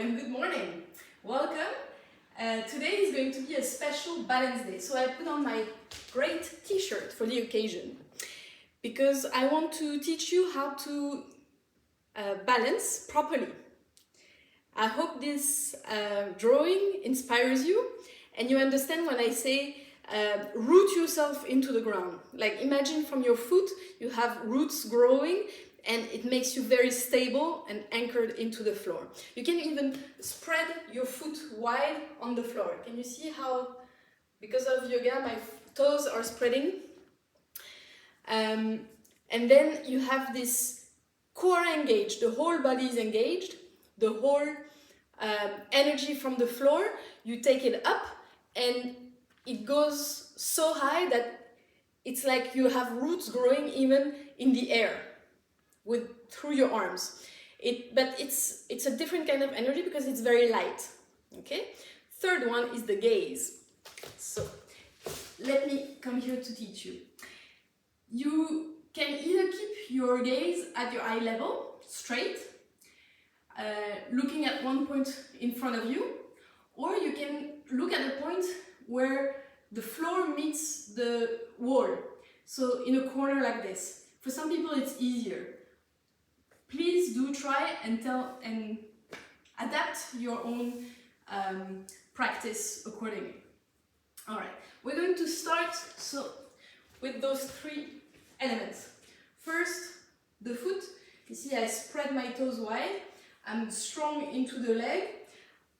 and good morning. Welcome. Today is going to be a special balance day. So I put on my great t-shirt for the occasion because I want to teach you how to balance properly. I hope this drawing inspires you and you understand when I say root yourself into the ground. Like imagine from your foot you have roots growing and it makes you very stable and anchored into the floor. You can even spread your foot wide on the floor. Can you see how, because of yoga, my toes are spreading? And then you have this core engaged, the whole body is engaged, the whole energy from the floor, you take it up and it goes so high that it's like you have roots growing even in the air through your arms. But it's a different kind of energy because it's very light. Okay. Third one is the gaze. So let me come here to teach you. You can either keep your gaze at your eye level, straight, looking at one point in front of you, or you can look at a point where the floor meets the wall. So in a corner like this. For some people it's easier. Please do try and adapt your own practice accordingly. All right, we're going to start with those three elements. First, the foot. You see, I spread my toes wide. I'm strong into the leg.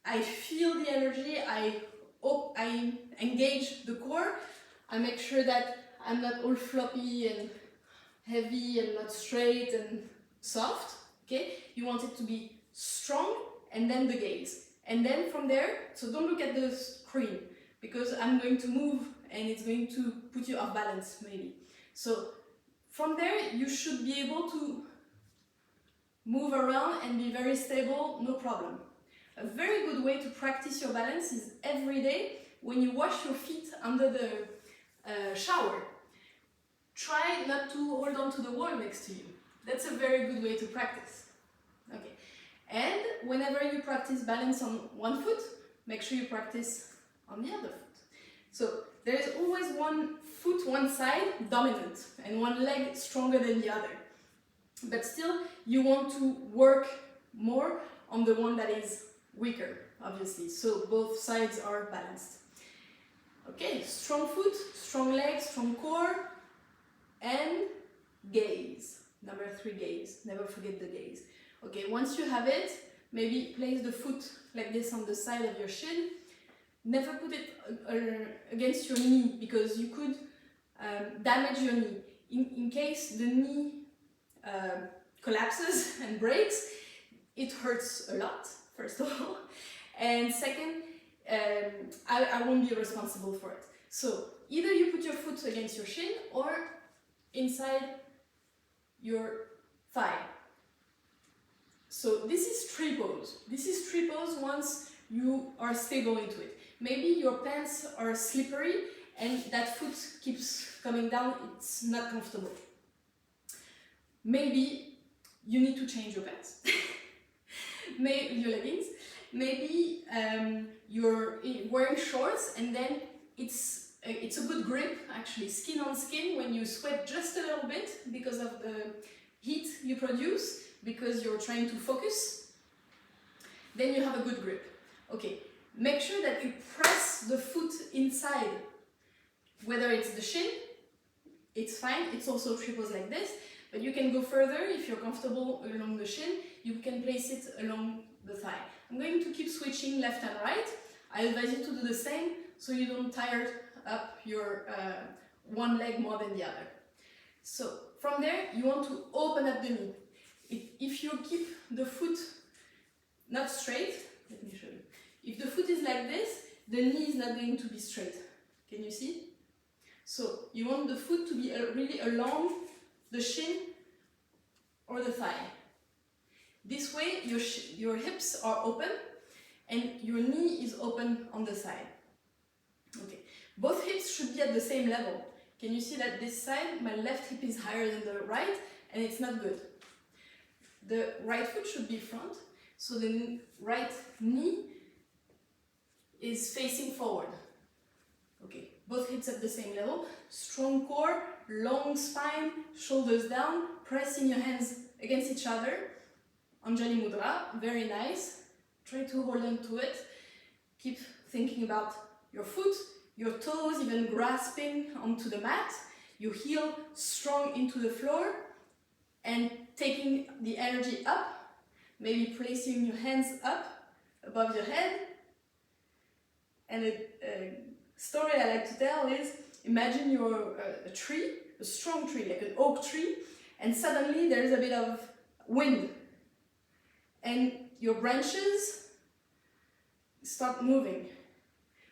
I feel the energy. I engage the core. I make sure that I'm not all floppy and heavy and not straight and soft. Okay, you want it to be strong, and then the gaze, and then from there, so don't look at the screen because I'm going to move and it's going to put you off balance maybe. So from there you should be able to move around and be very stable, no problem. A very good way to practice your balance is every day when you wash your feet under the shower. Try not to hold on to the wall next to you. That's a very good way to practice. Okay. And whenever you practice balance on one foot, make sure you practice on the other foot. So there is always one foot, one side dominant and one leg stronger than the other. But still, you want to work more on the one that is weaker, obviously. So both sides are balanced. Okay, strong foot, strong leg, strong core, and gaze. Number 3, gaze. Never forget the gaze. Okay, once you have it, maybe place the foot like this on the side of your shin. Never put it against your knee because you could damage your knee. In case the knee collapses and breaks, it hurts a lot, first of all. And second, I won't be responsible for it. So either you put your foot against your shin or inside your thigh. So this is tree pose. This is tree pose once you are stable into it. Maybe your pants are slippery and that foot keeps coming down, it's not comfortable. Maybe you need to change your pants, maybe your leggings. Maybe you're wearing shorts and then it's a good grip, actually, skin on skin, when you sweat just a little bit because of the heat you produce, because you're trying to focus, then you have a good grip. Okay, make sure that you press the foot inside, whether it's the shin, it's fine, it's also tree pose like this, but you can go further if you're comfortable along the shin, you can place it along the thigh. I'm going to keep switching left and right. I advise you to do the same so you don't tire up your one leg more than the other. So from there you want to open up the knee. If you keep the foot not straight, let me show you. If the foot is like this, the knee is not going to be straight. Can you see? So you want the foot to be really along the shin or the thigh. This way your hips are open and your knee is open on the side. Okay. Both hips should be at the same level. Can you see that this side, my left hip is higher than the right, and it's not good. The right foot should be front. So the right knee is facing forward. Okay, both hips at the same level. Strong core, long spine, shoulders down, pressing your hands against each other. Anjali Mudra, very nice. Try to hold on to it. Keep thinking about your foot, your toes, even grasping onto the mat. Your heel strong into the floor and taking the energy up. Maybe placing your hands up above your head. And a story I like to tell is, imagine you're a tree, a strong tree, like an oak tree, and suddenly there's a bit of wind. And your branches start moving.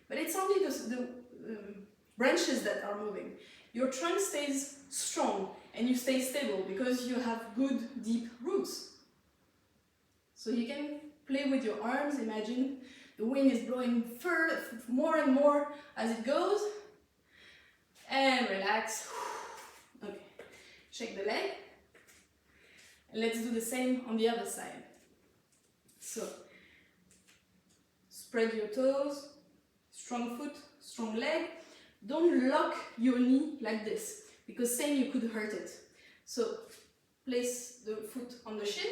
But it's only the branches that are moving. Your trunk stays strong and you stay stable because you have good deep roots. So you can play with your arms. Imagine the wind is blowing more and more as it goes. And relax. Okay. Shake the leg. And let's do the same on the other side. So, spread your toes, strong foot, strong leg. Don't lock your knee like this, because same you could hurt it. So, place the foot on the shin,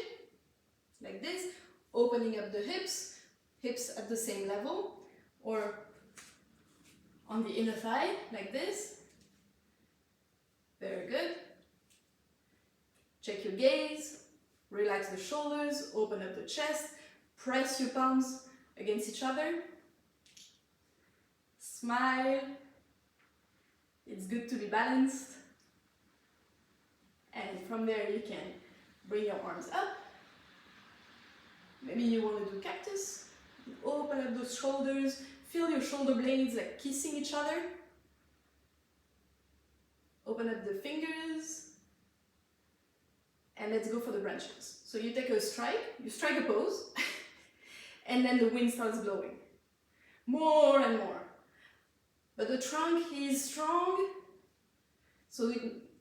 like this, opening up the hips, hips at the same level, or on the inner thigh, like this. Very good. Check your gaze, relax the shoulders, open up the chest, press your palms against each other. Smile. It's good to be balanced. And from there you can bring your arms up. Maybe you want to do cactus. Open up those shoulders. Feel your shoulder blades like kissing each other. Open up the fingers. And let's go for the branches. So you take a strike, you strike a pose, and then the wind starts blowing. More and more. But the trunk is strong, so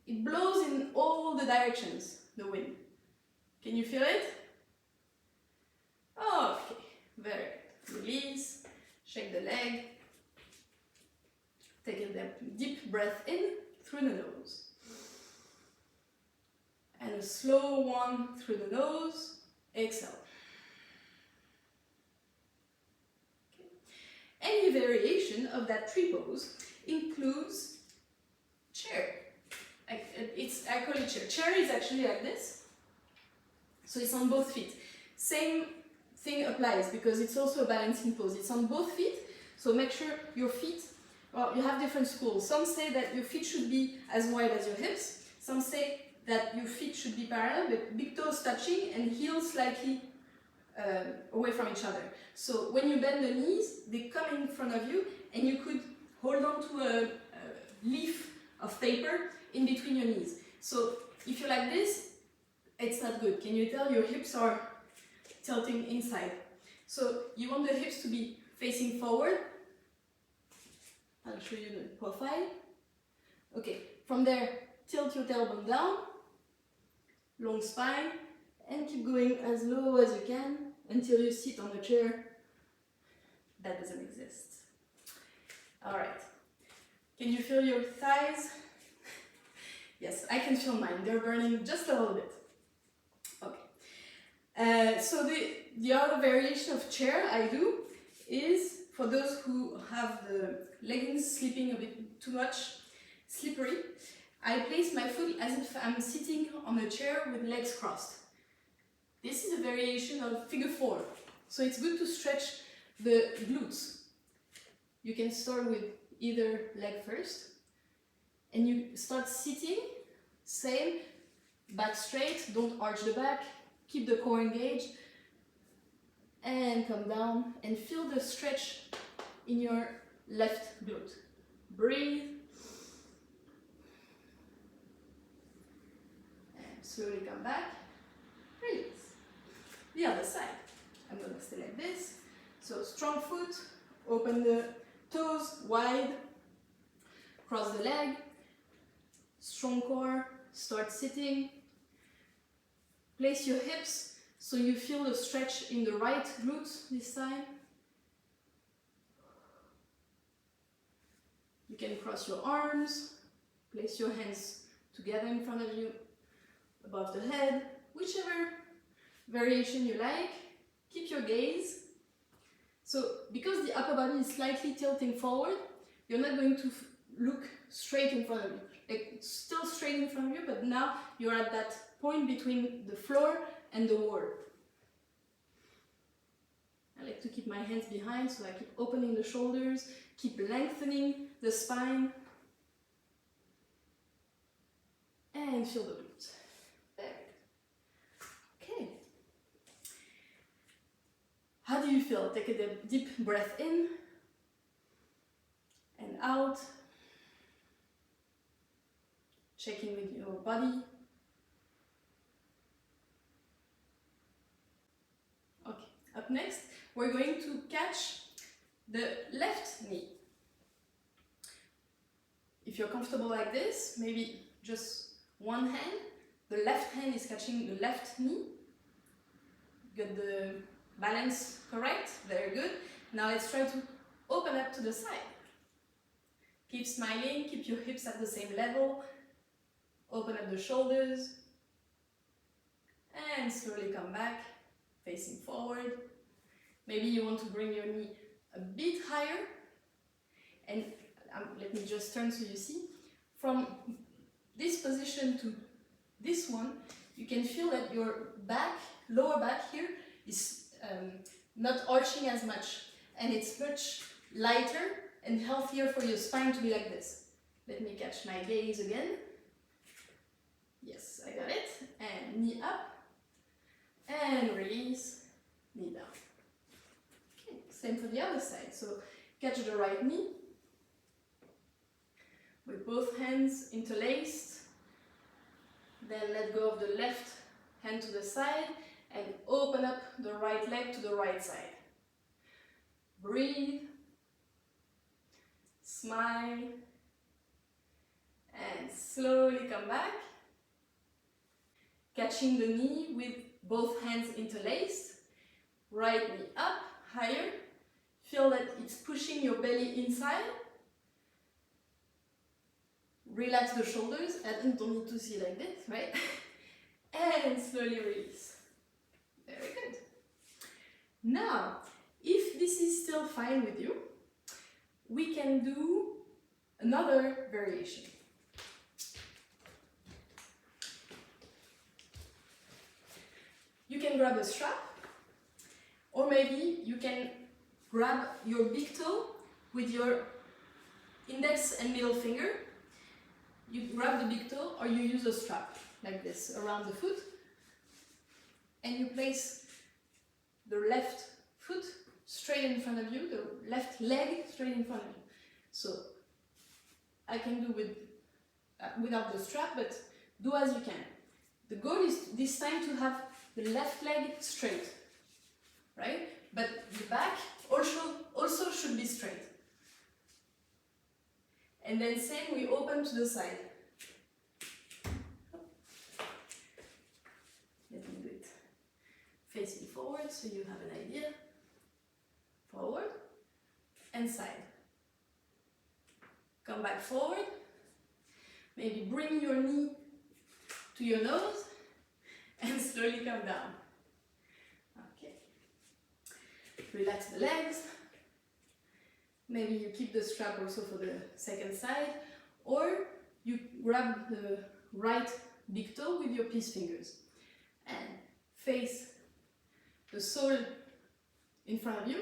it blows in all the directions, the wind. Can you feel it? Okay, very good. Release, shake the leg. Take a deep breath in through the nose. And a slow one through the nose. Exhale. Okay. Any variation of that tree pose includes chair. I call it chair. Chair is actually like this. So it's on both feet. Same thing applies because it's also a balancing pose. It's on both feet. So make sure your feet, well, you have different schools. Some say that your feet should be as wide as your hips. Some say that your feet should be parallel, but big toes touching and heels slightly away from each other. So when you bend the knees, they come in front of you and you could hold on to a leaf of paper in between your knees. So if you're like this, it's not good. Can you tell your hips are tilting inside? So you want the hips to be facing forward. I'll show you the profile. Okay, from there, tilt your tailbone down. Long spine, and keep going as low as you can until you sit on a chair that doesn't exist. Alright, can you feel your thighs? Yes, I can feel mine, they're burning just a little bit. Okay, so the other variation of chair I do is for those who have the leggings slipping a bit too much, slippery. I place my foot as if I'm sitting on a chair with legs crossed. This is a variation of figure 4. So it's good to stretch the glutes. You can start with either leg first. And you start sitting, same, back straight, don't arch the back, keep the core engaged. And come down and feel the stretch in your left glute. Breathe. Slowly come back, release. The other side. I'm going to stay like this. So strong foot, open the toes wide, cross the leg, strong core, start sitting. Place your hips So you feel the stretch in the right glute this time. You can cross your arms, place your hands together in front of you, above the head, whichever variation you like. Keep your gaze. So because the upper body is slightly tilting forward, you're not going to look straight in front of you. Like still straight in front of you, but now you're at that point between the floor and the wall. I like to keep my hands behind, so I keep opening the shoulders, keep lengthening the spine, and feel the glutes. Very good. Okay. How do you feel? Take a deep breath in and out. Check in with your body. Okay, up next, we're going to catch the left knee. If you're comfortable like this, maybe just one hand. The left hand is catching the left knee. Get the balance correct, very good. Now let's try to open up to the side. Keep smiling, keep your hips at the same level. Open up the shoulders. And slowly come back, facing forward. Maybe you want to bring your knee a bit higher. And let me just turn so you see. From this position to this one, you can feel that your back, lower back here, is not arching as much. And it's much lighter and healthier for your spine to be like this. Let me catch my gaze again. Yes, I got it. And knee up. And release, knee down. Okay, same for the other side. So catch the right knee with both hands interlaced. Then let go of the left hand to the side and open up the right leg to the right side. Breathe, smile, and slowly come back. Catching the knee with both hands interlaced. Right knee up, higher. Feel that it's pushing your belly inside. Relax the shoulders. I don't need to see like this, right? And slowly release. Very good. Now, if this is still fine with you, we can do another variation. You can grab a strap, or maybe you can grab your big toe with your index and middle finger. You grab the big toe, or you use a strap like this around the foot, and you place the left foot straight in front of you, the left leg straight in front of you. So I can do without the strap, but do as you can. The goal is this time to have the left leg straight, right? But the back also should be straight. And then same, we open to the side. Let me do it facing forward so you have an idea. Forward and side. Come back forward. Maybe bring your knee to your nose and slowly come down. Okay. Relax the legs. Maybe you keep the strap also for the second side, or you grab the right big toe with your peace fingers and face the sole in front of you.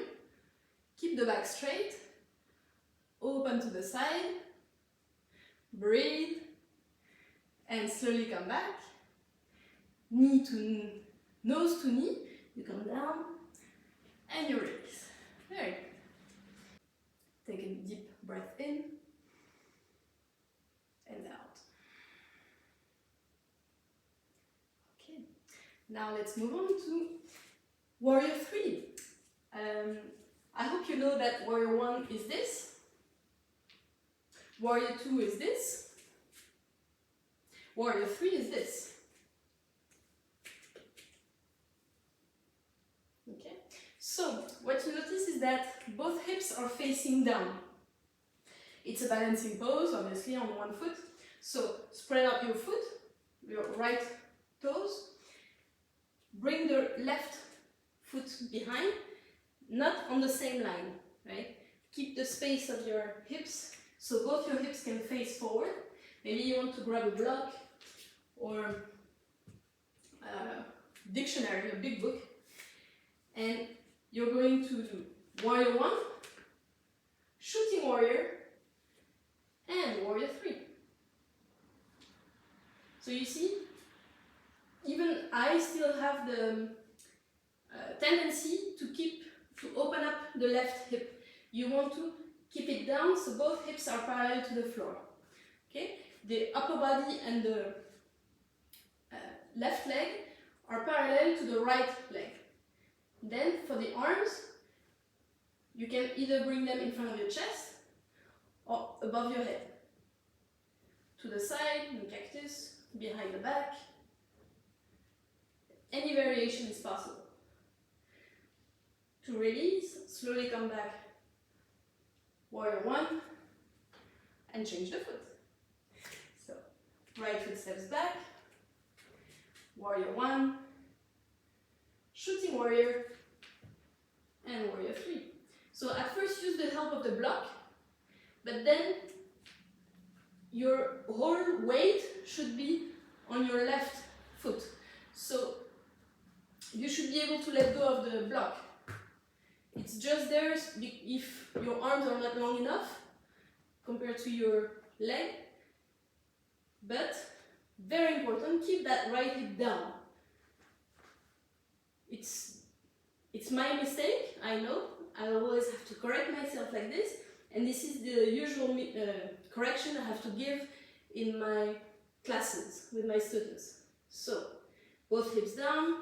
Keep the back straight. Open to the side. Breathe. And slowly come back. Knee to nose to knee. You come down and you release. Very good. Take a deep breath in and out. Okay. Now let's move on to Warrior 3. I hope you know that Warrior 1 is this. Warrior 2 is this. Warrior 3 is this. Okay, so what you notice is that both hips are facing down. It's a balancing pose, obviously, on one foot. So spread out your foot, your right toes, bring the left foot behind, not on the same line, right? Keep the space of your hips so both your hips can face forward. Maybe you want to grab a block or a dictionary, a big book, and you're going to do warrior 1, shooting warrior, and warrior 3. So you see, even I still have the tendency to open up the left hip. You want to keep it down so both hips are parallel to the floor. Okay, the upper body and the left leg are parallel to the right leg. Then for the arms, you can either bring them in front of your chest or above your head. To the side, in cactus, behind the back. Any variation is possible. To release, slowly come back. Warrior 1, and change the foot. So, right foot steps back. Warrior 1, shooting warrior, and warrior 3. So at first use the help of the block, but then your whole weight should be on your left foot. So you should be able to let go of the block. It's just there if your arms are not long enough compared to your leg. But, very important, keep that right hip down. It's my mistake, I know. I always have to correct myself like this. And this is the usual correction I have to give in my classes with my students. So, both hips down,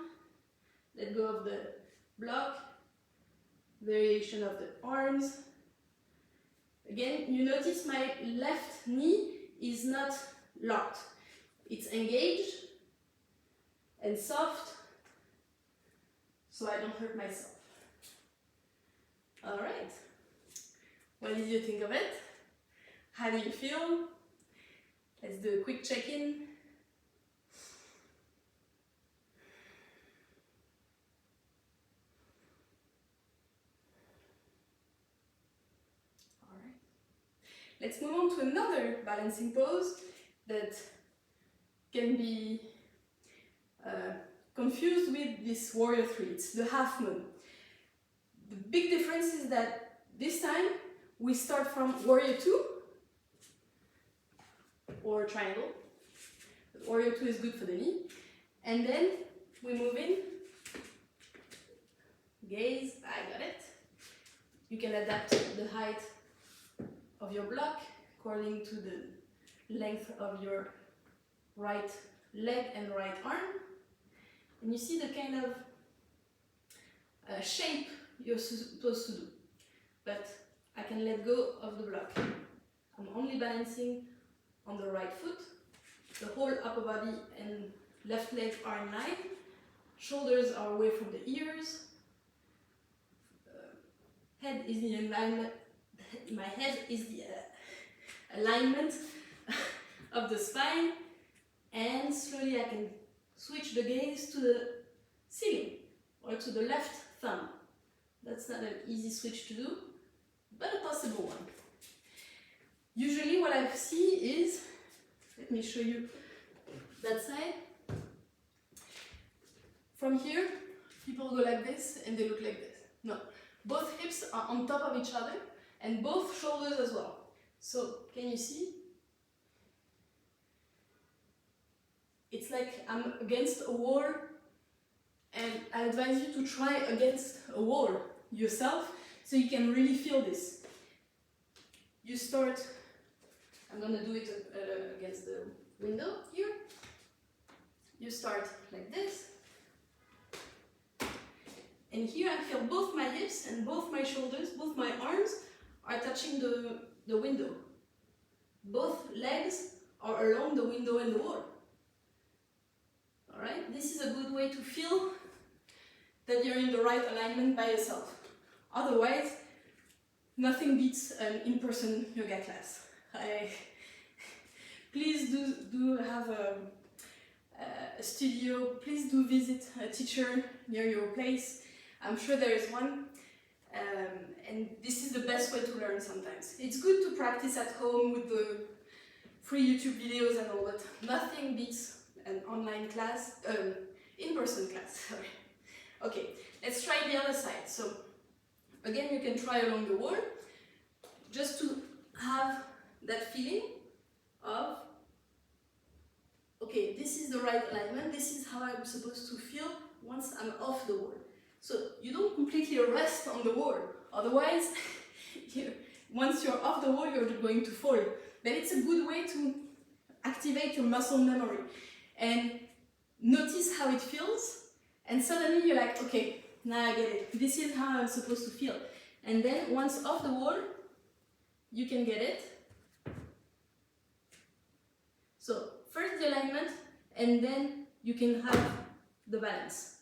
let go of the block, variation of the arms. Again, you notice my left knee is not locked. It's engaged and soft, so I don't hurt myself. Alright, what did you think of it? How do you feel? Let's do a quick check-in. Alright, let's move on to another balancing pose that can be confused with this warrior 3. It's the half moon. The big difference is that this time we start from warrior 2 or triangle. But warrior 2 is good for the knee. And then we move in, gaze, I got it. You can adapt the height of your block according to the length of your right leg and right arm. And you see the kind of shape you're supposed to do. But I can let go of the block. I'm only balancing on the right foot. The whole upper body and left leg are in line. Shoulders are away from the ears. Head is the alignment. My head is the alignment of the spine. And slowly I can switch the gaze to the ceiling or to the left thumb. That's not an easy switch to do, but a possible one. Usually what I see is, let me show you that side. From here, people go like this and they look like this. No, both hips are on top of each other and both shoulders as well. So, can you see? It's like I'm against a wall, and I advise you to try against a wall yourself so you can really feel this. You start, I'm gonna do it against the window here. You start like this. And here I feel both my hips and both my shoulders, both my arms are touching the window. Both legs are along the window and the wall. Alright, this is a good way to feel that you're in the right alignment by yourself. Otherwise, nothing beats an in-person yoga class. Please do have a studio, please do visit a teacher near your place. I'm sure there is one. And this is the best way to learn sometimes. It's good to practice at home with the free YouTube videos and all, but nothing beats an online class, in-person class, sorry. Okay, let's try the other side. So, again, you can try along the wall, just to have that feeling of, okay, this is the right alignment, this is how I'm supposed to feel once I'm off the wall. So you don't completely rest on the wall, otherwise, once you're off the wall, you're going to fall. But it's a good way to activate your muscle memory and notice how it feels, and suddenly you're like, okay, now I get it. This is how I'm supposed to feel. And then once off the wall, you can get it. So first the alignment, and then you can have the balance.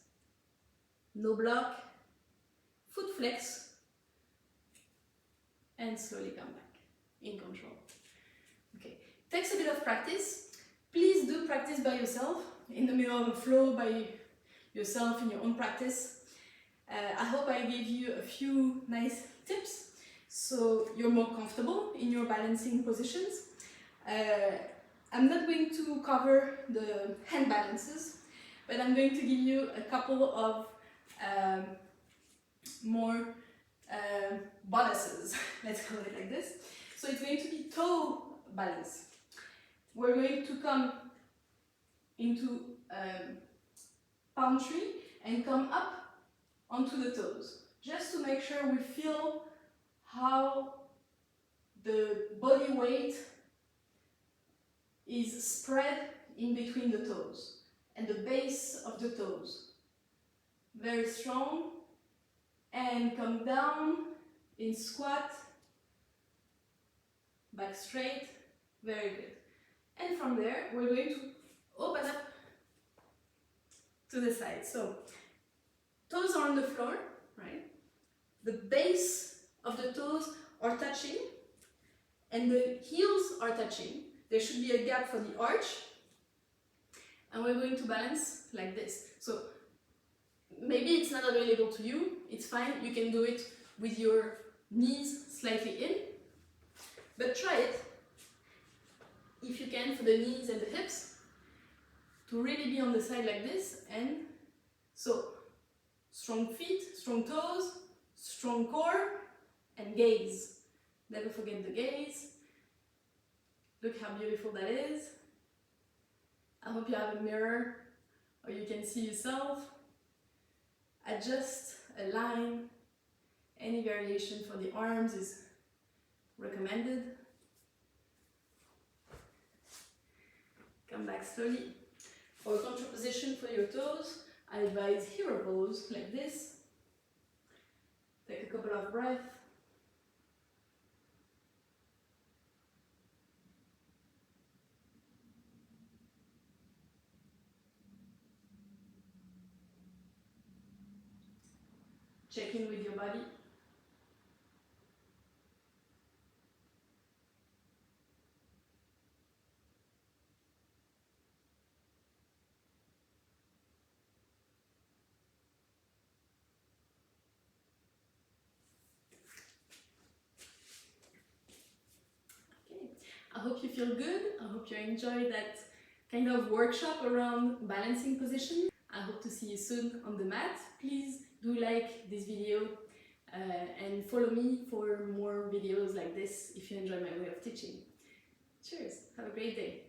No block, foot flex, and slowly come back in control. Okay, takes a bit of practice. Please do practice by yourself, in the middle of the flow, by yourself in your own practice. I hope I gave you a few nice tips so you're more comfortable in your balancing positions. I'm not going to cover the hand balances, but I'm going to give you a couple of more bonuses, let's call it like this. So it's going to be toe balance. We're going to come into palm tree and come up onto the toes, just to make sure we feel how the body weight is spread in between the toes and the base of the toes. Very strong, and come down in squat, back straight, very good. And from there, we're going to open up to the side. So, toes are on the floor, right? The base of the toes are touching, and the heels are touching. There should be a gap for the arch, and we're going to balance like this. So, maybe it's not available to you, it's fine, you can do it with your knees slightly in, but try it, if you can, for the knees and the hips, to really be on the side like this. And so, strong feet, strong toes, strong core, and gaze. Never forget the gaze. Look how beautiful that is. I hope you have a mirror, or you can see yourself. Adjust, align. Any variation for the arms is recommended. Come back slowly. For a control position for your toes, I advise hero pose like this. Take a couple of breaths. Check in with your body. Okay, I hope you feel good. I hope you enjoy that kind of workshop around balancing position. I hope to see you soon on the mat. Please do like this video and follow me for more videos like this if you enjoy my way of teaching. Cheers, have a great day.